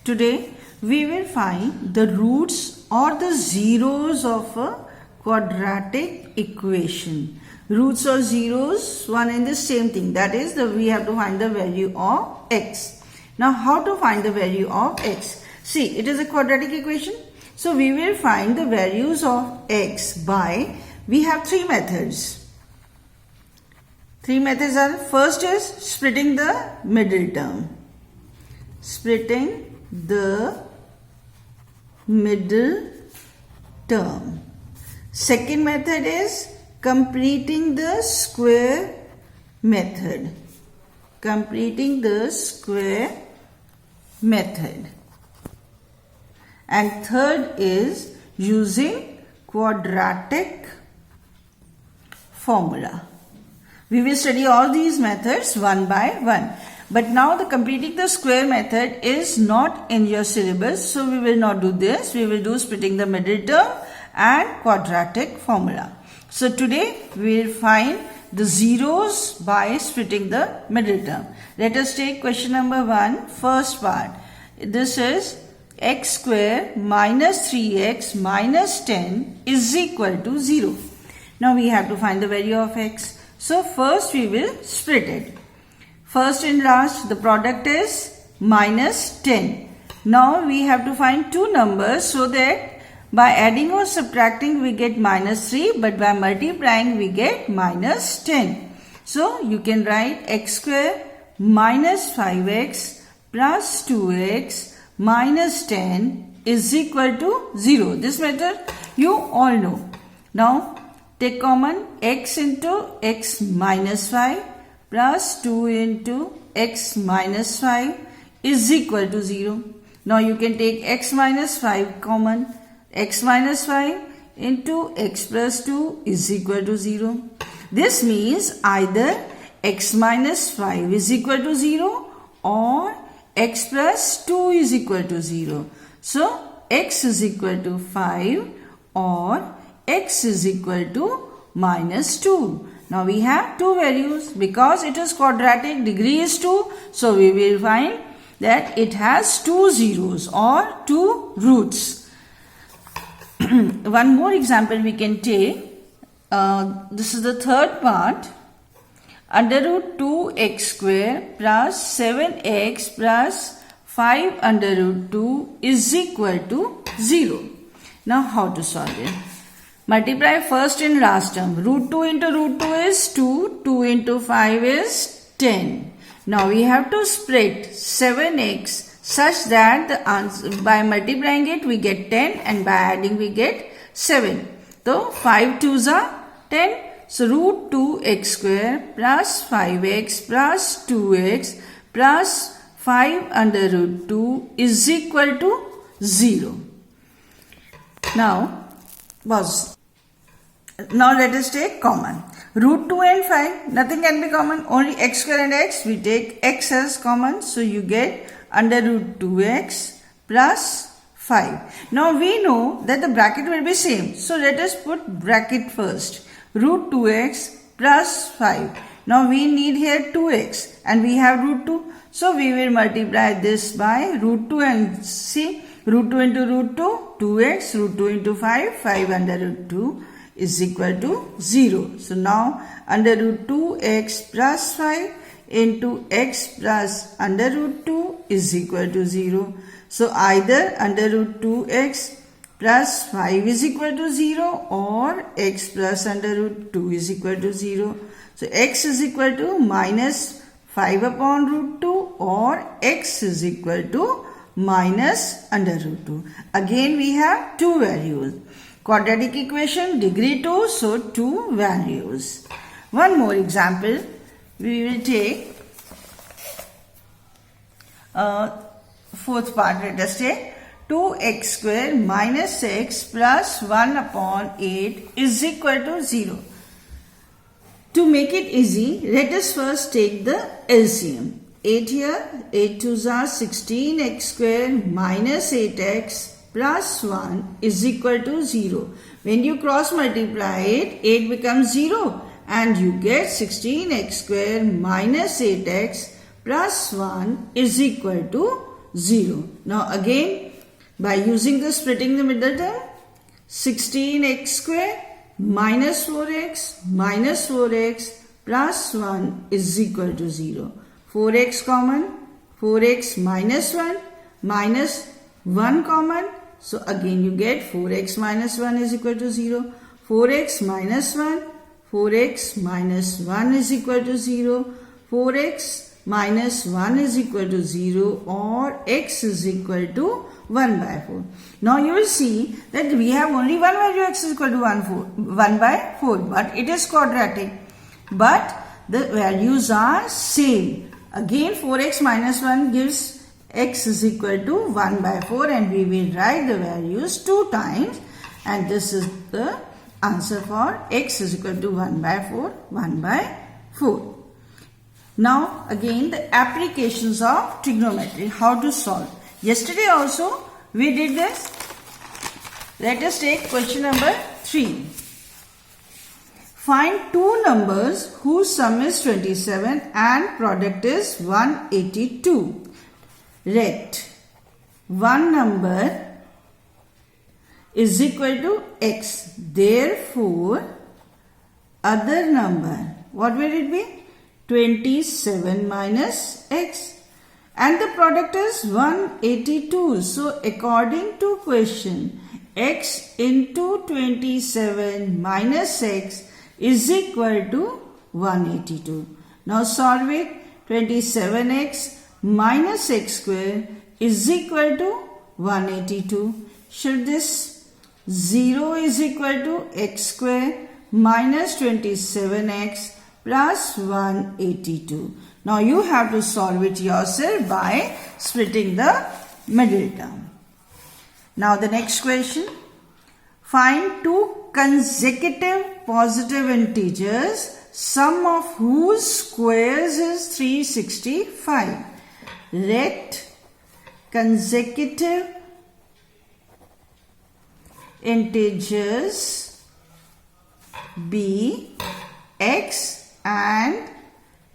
Today we will find the roots or the zeros of a quadratic equation. Roots or zeros, one and the same thing. That is, we have to find the value of x. Now how to find the value of x? See, it is a quadratic equation. So we will find the values of x by, we have three methods. Three methods are, first is splitting the middle term. Splitting the middle term. Second method is completing the square method. Completing the square method. And third is using quadratic formula. We will study all these methods one by one. But now the completing the square method is not in your syllabus. So we will not do this. We will do splitting the middle term and quadratic formula. So today we will find the zeros by splitting the middle term. Let us take question number 1, first part. This is x square minus 3x minus 10 is equal to 0. Now we have to find the value of x. So first we will split it. First and last, the product is minus 10. Now we have to find two numbers so that by adding or subtracting we get minus 3, but by multiplying we get minus 10. So you can write x square minus 5x plus 2x minus 10 is equal to 0. This method you all know. Now take common, x into x minus 5 plus 2 into x minus 5 is equal to 0. Now you can take x minus 5 common. X minus 5 into x plus 2 is equal to 0. This means either x minus 5 is equal to 0 or x plus 2 is equal to 0. So x is equal to 5 or x is equal to minus 2. Now we have two values. Because it is quadratic, degree is 2. So we will find that it has two zeros or two roots. One more example we can take. This is the third part. Under root 2x square plus 7x plus 5 under root 2 is equal to 0. Now how to solve it? Multiply first and last term. Root 2 into root 2 is 2. 2 into 5 is 10. Now we have to split 7x such that the answer, by multiplying it we get 10 and by adding we get 7. So 5 2s are 10. So root 2x square plus 5x plus 2x plus 5 under root 2 is equal to 0. Now pause. Now let us take common. Root 2 and 5, nothing can be common. Only x square and x. We take x as common. So you get under root 2x plus 5. Now we know that the bracket will be same. So let us put bracket first. Root 2x plus 5. Now we need here 2x and we have root 2. So we will multiply this by root 2 and see. Root 2 into root 2, 2x. Root 2 into 5, 5 under root 2 is equal to 0. So now under root 2x plus 5 into x plus under root 2 is equal to 0. So either under root 2x plus 5 is equal to 0 or x plus under root 2 is equal to 0. So x is equal to minus 5 upon root 2 or x is equal to minus under root 2. Again we have two values. Quadratic equation, degree 2, so two values. One more example we will take. Fourth part, let us take 2x square minus x plus 1 upon 8 is equal to 0. To make it easy, let us first take the LCM. 8 here, 8 2s are 16x square minus 8x plus 1 is equal to 0. When you cross multiply it, 8 becomes 0 and you get 16x square minus 8x plus 1 is equal to 0. Now again, by using the splitting the middle term, 16x square minus 4x plus 1 is equal to 0. 4x common, 4x minus 1 minus 1 common. So again you get 4x minus 1 is equal to 0. 4x minus 1, 4x minus 1 is equal to 0. 4x minus 1 is equal to 0, or x is equal to 1 by 4. Now you will see that we have only one value, x is equal to 1 by 4, but it is quadratic. But the values are same. Again 4x minus 1 gives x is equal to 1 by 4, and we will write the values 2 times, and this is the answer for x is equal to 1 by 4, 1 by 4. Now again the applications of trigonometry, how to solve. Yesterday also we did this. Let us take question number 3. Find two numbers whose sum is 27 and product is 182. Let one number is equal to x. Therefore, other number, what will it be? 27 minus x. And the product is 182. So, according to question, x into 27 minus x is equal to 182. Now, solve it. 27x minus x square is equal to 182. Should this 0 is equal to x square minus 27x plus 182. Now you have to solve it yourself by splitting the middle term. Now the next question. Find two consecutive positive integers, sum of whose squares is 365. Let consecutive integers be x and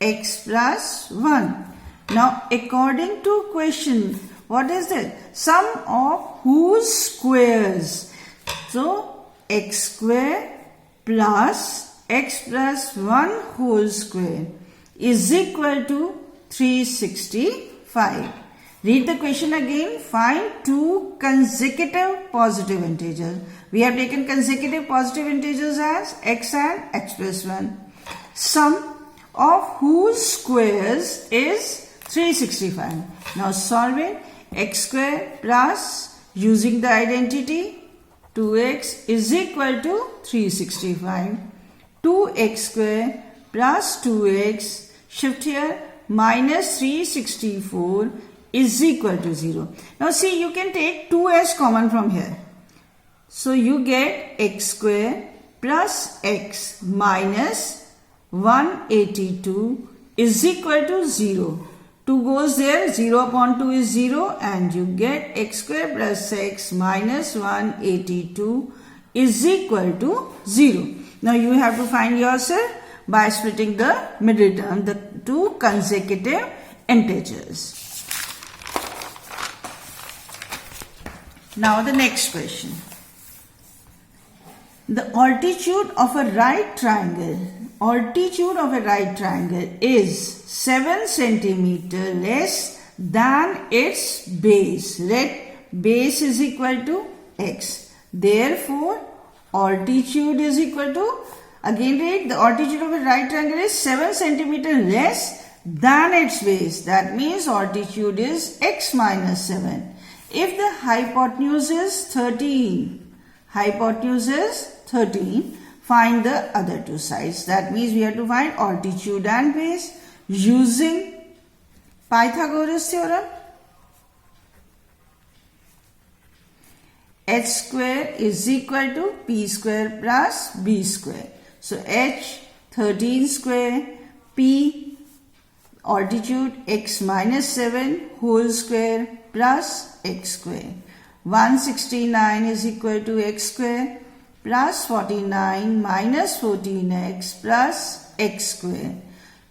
x plus 1. Now according to question, what is it? Sum of whose squares? So x square plus x plus 1 whole square is equal to 365. Read the question again. Find two consecutive positive integers. We have taken consecutive positive integers as x and x plus 1. Sum of whose squares is 365. Now solve it. X square plus, using the identity, 2x is equal to 365. 2x square plus 2x, shift here, minus 364 is equal to 0. Now see, you can take 2 as common from here. So you get x square plus x minus 182 is equal to 0. 2 goes there, 0 upon 2 is 0, and you get x square plus x minus 182 is equal to 0. Now you have to find yourself by splitting the middle term, the two consecutive integers. Now the next question. The altitude of a right triangle is 7 centimeter less than its base. Let base is equal to x. Therefore, altitude is equal to, again read, the altitude of a right triangle is 7 centimeter less than its base. That means altitude is x minus 7. If the hypotenuse is 13, find the other two sides. That means we have to find altitude and base using Pythagoras theorem. H square is equal to p square plus b square. So h 13 square, p altitude x minus 7 whole square plus x square. 169 is equal to x square plus 49 minus 14x plus x square.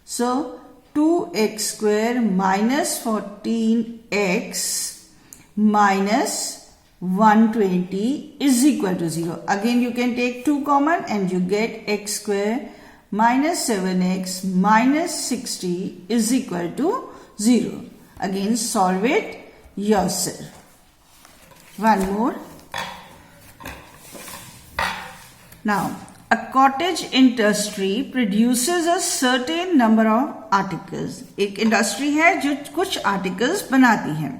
So 2x square minus 14x minus 120 is equal to 0. Again you can take 2 common and you get x square minus 7x minus 60 is equal to 0. Again solve it yourself. One more. Now, a cottage industry produces a certain number of articles. एक industry है जो कुछ articles बनाती है.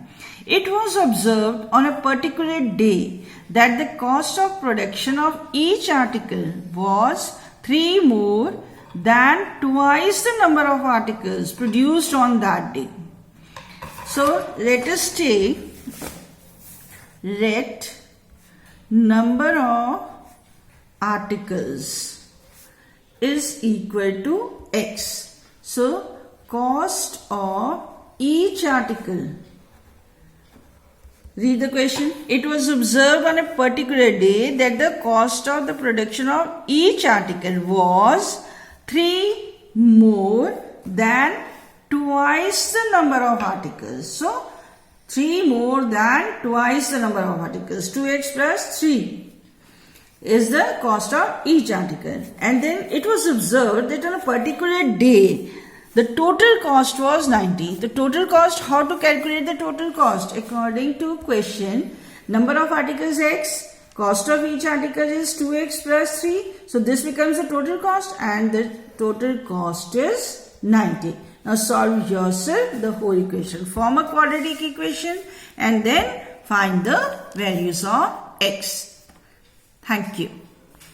It was observed on a particular day that the cost of production of each article was 3 more than twice the number of articles produced on that day. So, let us take let number of articles is equal to x. So, cost of each article. Read the question. It was observed on a particular day that the cost of the production of each article was 3 more than twice the number of articles. So, 3 more than twice the number of articles. 2x plus 3 is the cost of each article. And then it was observed that on a particular day, the total cost was 90. The total cost, how to calculate the total cost? According to question, number of articles x, cost of each article is 2x plus 3. So this becomes the total cost and the total cost is 90. Now solve yourself the whole equation. Form a quadratic equation and then find the values of x. Thank you.